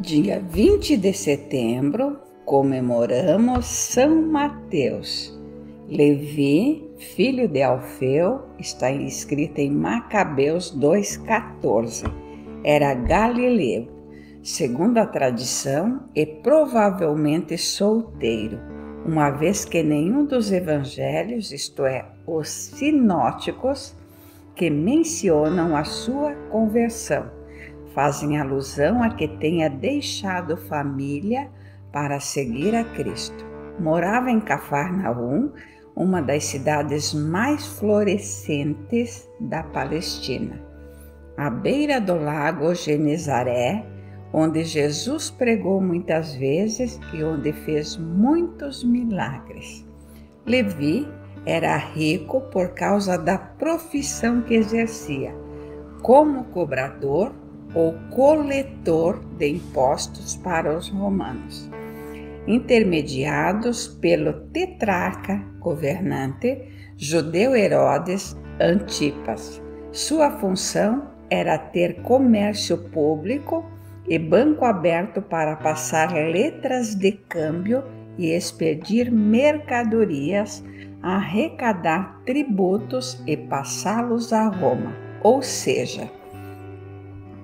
Dia 20 de setembro, comemoramos São Mateus. Levi, filho de Alfeu, está escrito em Macabeus 2,14. Era galileu, segundo a tradição, e provavelmente solteiro, uma vez que nenhum dos evangelhos, isto é, os sinóticos, que mencionam a sua conversão, fazem alusão a que tenha deixado família para seguir a Cristo. Morava em Cafarnaum, uma das cidades mais florescentes da Palestina, à beira do lago Genezaré, onde Jesus pregou muitas vezes e onde fez muitos milagres. Levi era rico por causa da profissão que exercia, como cobrador ou coletor de impostos para os romanos, intermediados pelo tetrarca governante judeu Herodes Antipas. Sua função era ter comércio público e banco aberto para passar letras de câmbio e expedir mercadorias, arrecadar tributos e passá-los a Roma, ou seja,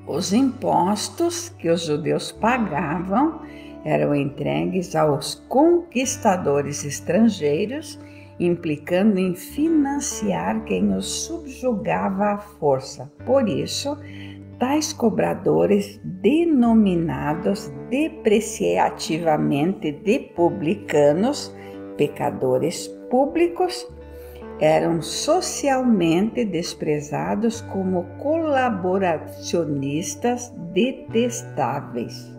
os impostos que os judeus pagavam eram entregues aos conquistadores estrangeiros, implicando em financiar quem os subjugava à força. Por isso, tais cobradores, denominados depreciativamente de publicanos, pecadores públicos, eram socialmente desprezados como colaboracionistas detestáveis.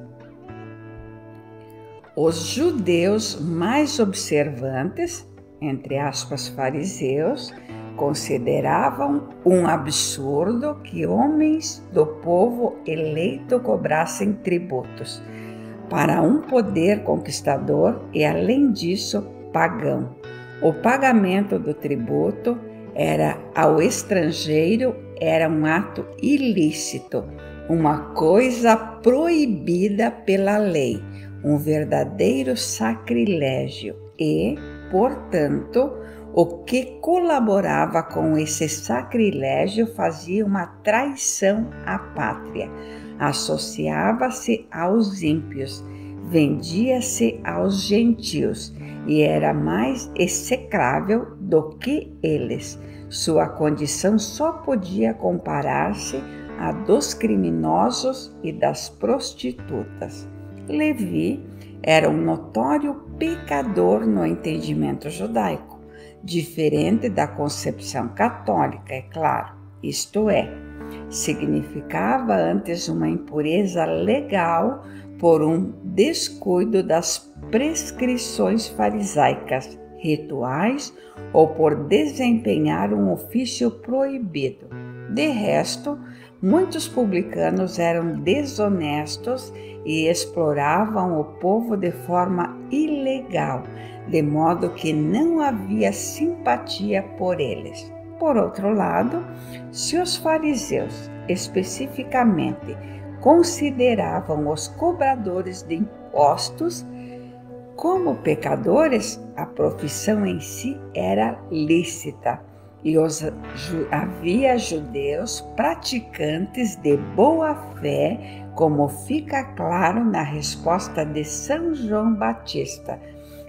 Os judeus mais observantes, entre aspas, fariseus, consideravam um absurdo que homens do povo eleito cobrassem tributos para um poder conquistador e, além disso, pagão. O pagamento do tributo ao estrangeiro era um ato ilícito, uma coisa proibida pela lei, um verdadeiro sacrilégio e, portanto, o que colaborava com esse sacrilégio fazia uma traição à pátria, associava-se aos ímpios, vendia-se aos gentios e era mais execrável do que eles. Sua condição só podia comparar-se à dos criminosos e das prostitutas. Levi era um notório pecador no entendimento judaico, diferente da concepção católica, é claro. Isto é, significava antes uma impureza legal por um descuido das prescrições farisaicas, rituais ou por desempenhar um ofício proibido. De resto, muitos publicanos eram desonestos e exploravam o povo de forma ilegal, de modo que não havia simpatia por eles. Por outro lado, se os fariseus, especificamente, consideravam os cobradores de impostos como pecadores, a profissão em si era lícita e havia judeus praticantes de boa fé, como fica claro na resposta de São João Batista,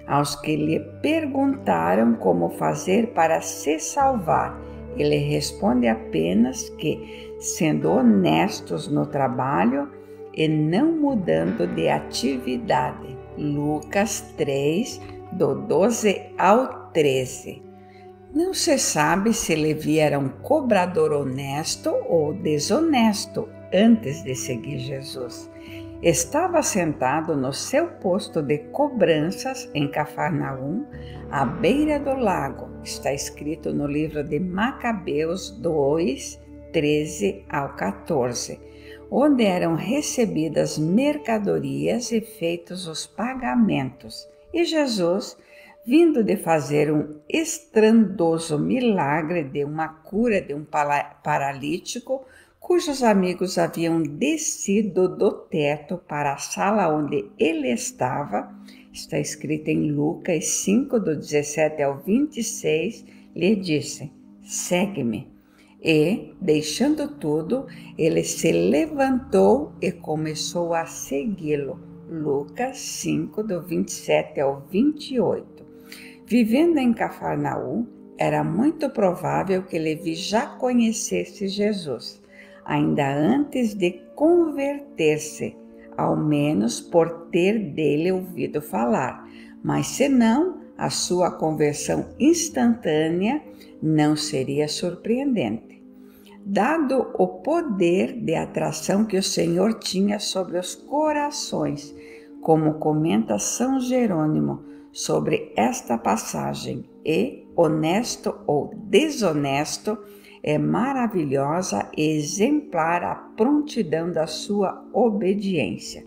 aos que lhe perguntaram como fazer para se salvar. Ele responde apenas que, sendo honestos no trabalho e não mudando de atividade. Lucas 3, do 12 ao 13. Não se sabe se Levi era um cobrador honesto ou desonesto antes de seguir Jesus. Estava sentado no seu posto de cobranças em Cafarnaum, à beira do lago. Está escrito no livro de Macabeus 2, 13 ao 14, onde eram recebidas mercadorias e feitos os pagamentos. E Jesus, vindo de fazer um estrondoso milagre de uma cura de um paralítico, cujos amigos haviam descido do teto para a sala onde ele estava, está escrito em Lucas 5, do 17 ao 26, lhe disse: segue-me. E, deixando tudo, ele se levantou e começou a segui-lo. Lucas 5, do 27 ao 28. Vivendo em Cafarnaum, era muito provável que Levi já conhecesse Jesus, ainda antes de converter-se, ao menos por ter dele ouvido falar, mas senão a sua conversão instantânea não seria surpreendente. Dado o poder de atração que o Senhor tinha sobre os corações, como comenta São Jerônimo sobre esta passagem, e honesto ou desonesto, é maravilhosa e exemplar a prontidão da sua obediência.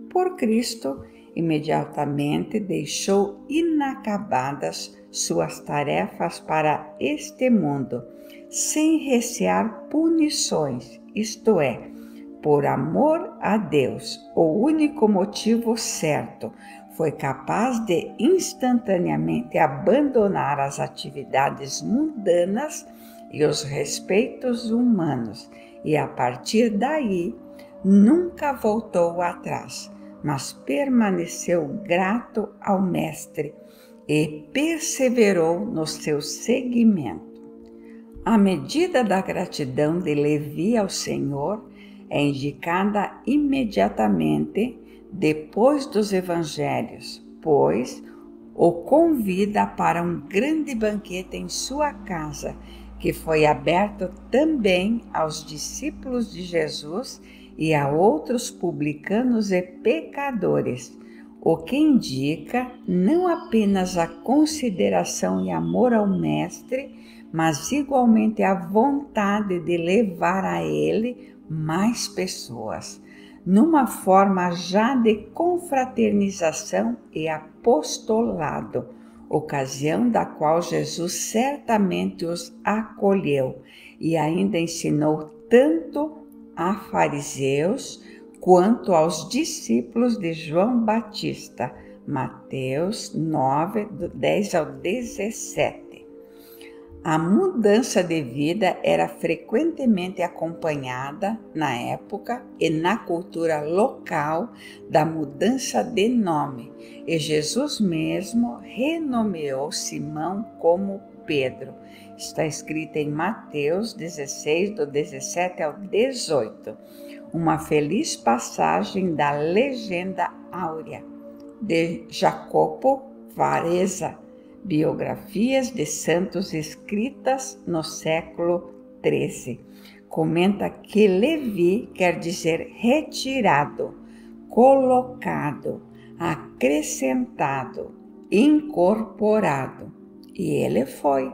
Por Cristo, imediatamente deixou inacabadas suas tarefas para este mundo, sem recear punições, isto é, por amor a Deus, o único motivo certo, foi capaz de instantaneamente abandonar as atividades mundanas e os respeitos humanos, e a partir daí nunca voltou atrás, mas permaneceu grato ao Mestre e perseverou no seu seguimento. A medida da gratidão de Levi ao Senhor é indicada imediatamente depois dos evangelhos, pois o convida para um grande banquete em sua casa, que foi aberto também aos discípulos de Jesus e a outros publicanos e pecadores, o que indica não apenas a consideração e amor ao Mestre, mas igualmente a vontade de levar a ele mais pessoas, numa forma já de confraternização e apostolado, ocasião da qual Jesus certamente os acolheu e ainda ensinou tanto a fariseus quanto aos discípulos de João Batista, Mateus 9, do 10 ao 17. A mudança de vida era frequentemente acompanhada, na época e na cultura local, da mudança de nome, e Jesus mesmo renomeou Simão como Pedro. Está escrito em Mateus 16, do 17 ao 18, uma feliz passagem da legenda áurea de Jacopo Varese, Biografias de Santos escritas no século XIII. Comenta que Levi quer dizer retirado, colocado, acrescentado, incorporado. E ele foi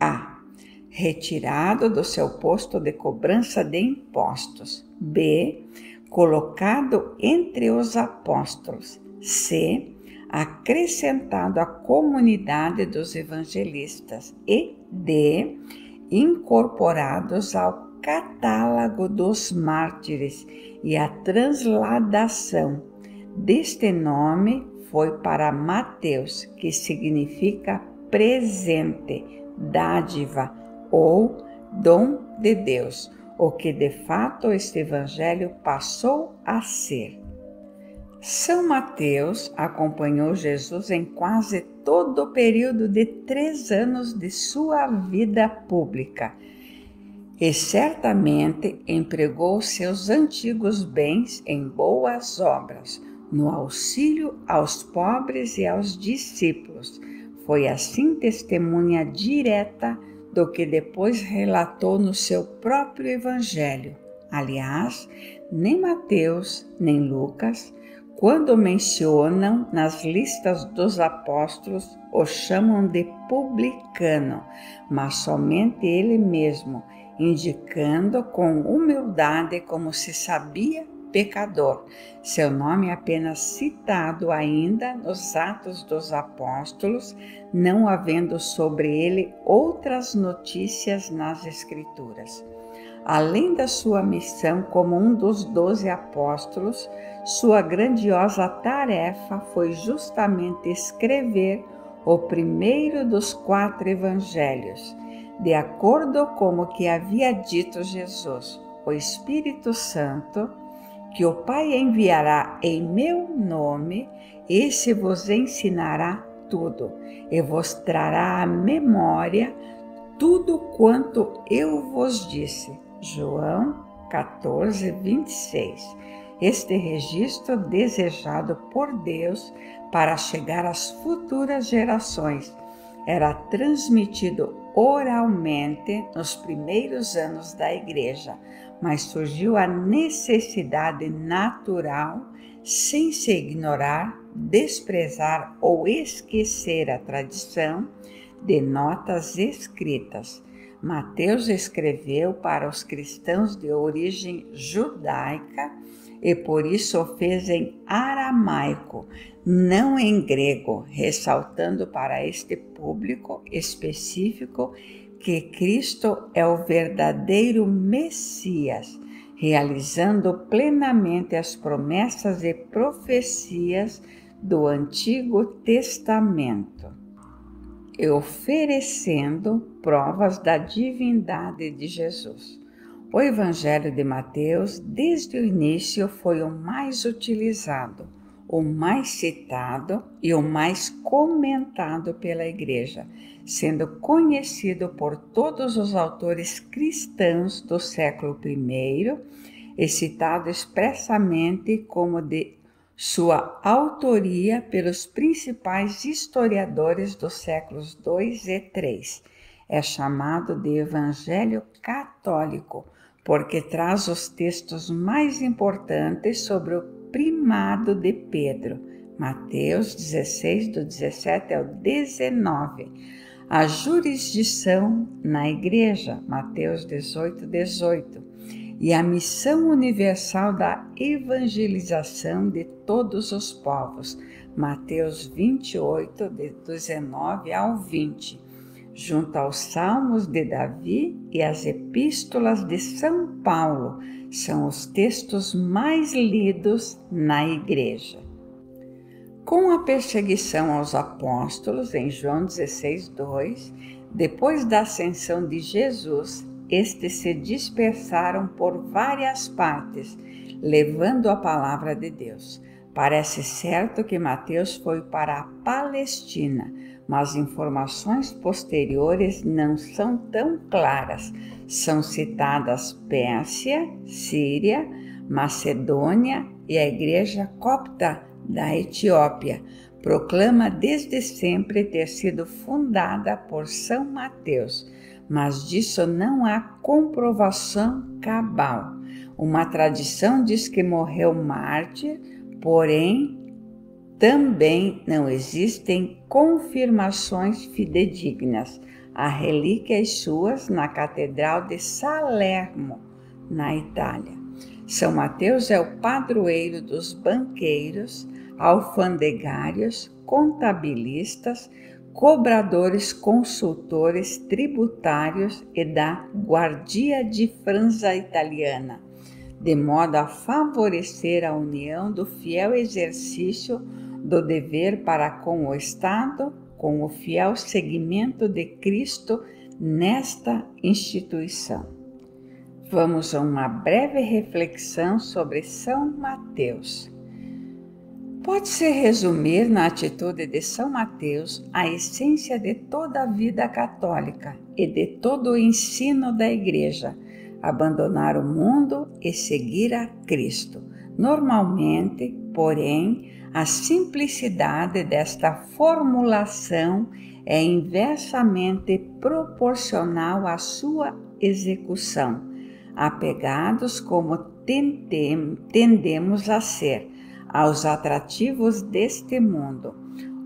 A. Retirado do seu posto de cobrança de impostos. B. Colocado entre os apóstolos. C. Acrescentado à comunidade dos evangelistas. E D. Incorporados ao catálogo dos mártires e a transladação deste nome foi para Mateus, que significa presente, dádiva ou dom de Deus, o que de fato este evangelho passou a ser. São Mateus acompanhou Jesus em quase todo o período de 3 anos de sua vida pública e certamente empregou seus antigos bens em boas obras, no auxílio aos pobres e aos discípulos. Foi assim testemunha direta do que depois relatou no seu próprio evangelho. Aliás, nem Mateus nem Lucas, quando mencionam nas listas dos apóstolos, o chamam de publicano, mas somente ele mesmo, indicando com humildade como se sabia pecador. Seu nome é apenas citado ainda nos Atos dos Apóstolos, não havendo sobre ele outras notícias nas Escrituras. Além da sua missão como um dos 12 apóstolos, sua grandiosa tarefa foi justamente escrever o primeiro dos 4 evangelhos, de acordo com o que havia dito Jesus: o Espírito Santo, que o Pai enviará em meu nome, esse vos ensinará tudo e vos trará à memória tudo quanto eu vos disse. João 14, 26. Este registro desejado por Deus para chegar às futuras gerações era transmitido oralmente nos primeiros anos da Igreja, mas surgiu a necessidade natural, sem se ignorar, desprezar ou esquecer a tradição, de notas escritas. Mateus escreveu para os cristãos de origem judaica e por isso o fez em aramaico, não em grego, ressaltando para este público específico que Cristo é o verdadeiro Messias, realizando plenamente as promessas e profecias do Antigo Testamento e oferecendo provas da divindade de Jesus. O Evangelho de Mateus, desde o início, foi o mais utilizado, o mais citado e o mais comentado pela Igreja, sendo conhecido por todos os autores cristãos do século I e citado expressamente como de sua autoria pelos principais historiadores dos séculos II e III. É chamado de Evangelho Católico, porque traz os textos mais importantes sobre o primado de Pedro, Mateus 16, do 17 ao 19, a jurisdição na Igreja, Mateus 18, 18, e a missão universal da evangelização de todos os povos, Mateus 28, de 19 ao 20, junto aos Salmos de Davi e as Epístolas de São Paulo, são os textos mais lidos na Igreja. Com a perseguição aos apóstolos, em João 16, 2, depois da ascensão de Jesus, estes se dispersaram por várias partes, levando a palavra de Deus. Parece certo que Mateus foi para a Palestina, mas informações posteriores não são tão claras. São citadas Pérsia, Síria, Macedônia e a Igreja Copta da Etiópia. Proclama desde sempre ter sido fundada por São Mateus, mas disso não há comprovação cabal. Uma tradição diz que morreu mártir, porém também não existem confirmações fidedignas. Há relíquias suas na Catedral de Salerno, na Itália. São Mateus é o padroeiro dos banqueiros, alfandegários, contabilistas, cobradores, consultores, tributários e da Guardia de França italiana, de modo a favorecer a união do fiel exercício do dever para com o Estado, com o fiel seguimento de Cristo nesta instituição. Vamos a uma breve reflexão sobre São Mateus. Pode-se resumir na atitude de São Mateus a essência de toda a vida católica e de todo o ensino da Igreja: abandonar o mundo e seguir a Cristo. Normalmente, porém, a simplicidade desta formulação é inversamente proporcional à sua execução, apegados como tendemos a ser aos atrativos deste mundo,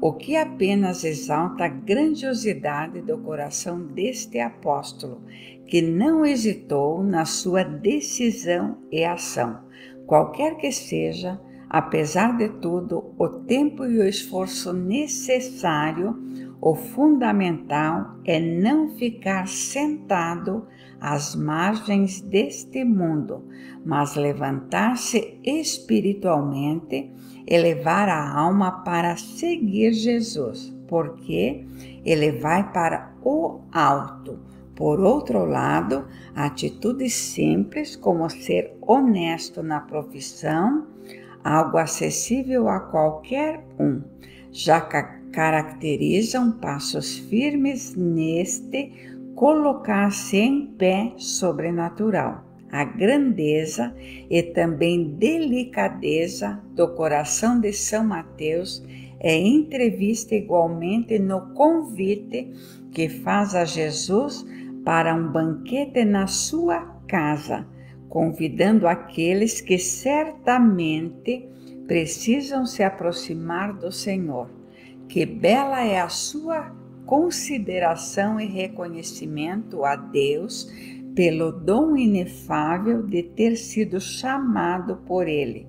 o que apenas exalta a grandiosidade do coração deste apóstolo, que não hesitou na sua decisão e ação. Qualquer que seja, apesar de tudo, o tempo e o esforço necessário, o fundamental é não ficar sentado às margens deste mundo, mas levantar-se espiritualmente e levar a alma para seguir Jesus, porque ele vai para o alto. Por outro lado, atitudes simples como ser honesto na profissão, algo acessível a qualquer um, já caracterizam passos firmes neste colocar-se em pé sobrenatural. A grandeza e também delicadeza do coração de São Mateus é entrevista igualmente no convite que faz a Jesus para um banquete na sua casa, convidando aqueles que certamente precisam se aproximar do Senhor. Que bela é a sua consideração e reconhecimento a Deus pelo dom inefável de ter sido chamado por Ele,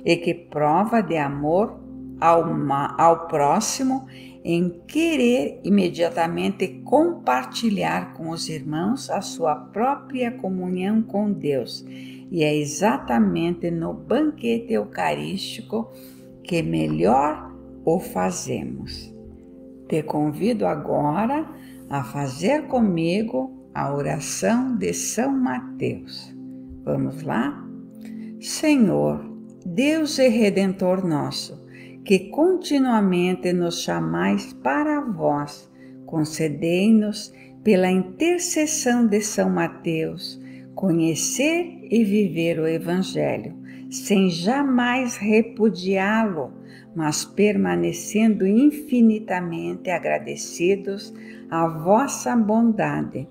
e que prova de amor ao próximo em querer imediatamente compartilhar com os irmãos a sua própria comunhão com Deus. E é exatamente no banquete eucarístico que melhor o fazemos. Te convido agora a fazer comigo a oração de São Mateus. Vamos lá? Senhor, Deus e Redentor nosso, que continuamente nos chamais para vós, concedei-nos, pela intercessão de São Mateus, conhecer e viver o Evangelho, sem jamais repudiá-lo, mas permanecendo infinitamente agradecidos à vossa bondade,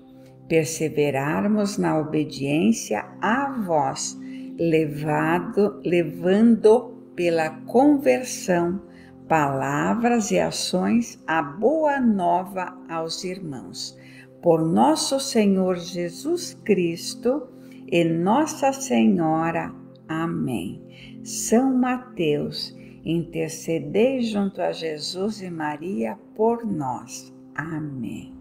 perseverarmos na obediência a vós, levando pela conversão, palavras e ações a boa nova aos irmãos. Por nosso Senhor Jesus Cristo e Nossa Senhora. Amém. São Mateus, intercedei junto a Jesus e Maria por nós. Amém.